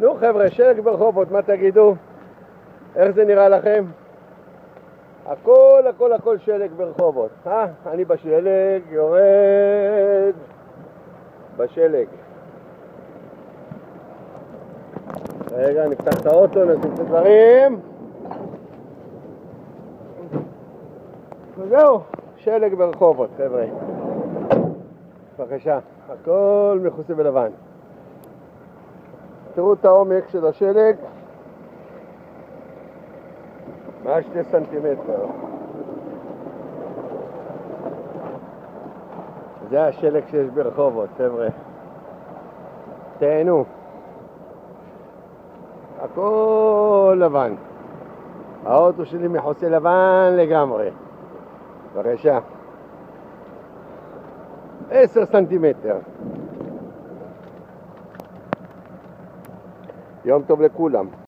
נו חבר'ה, שלג ברחובות, מה תגידו? איך זה נראה לכם? הכל שלג ברחובות. אני בשלג, יורד בשלג. רגע, נפתח את האוטו, נשים את הדברים. וזהו, שלג ברחובות, חבר'ה. בבקשה, הכל מכוסה בלבן. תראו את העומק של השלג. מעל 2 סנטימטר. זה השלג שיש ברחובות, חבר'ה. תהנו. הכל לבן. האוטו שלי מכוסה לבן לגמרי. בבקשה. 10 סנטימטר. יום טוב לכולם.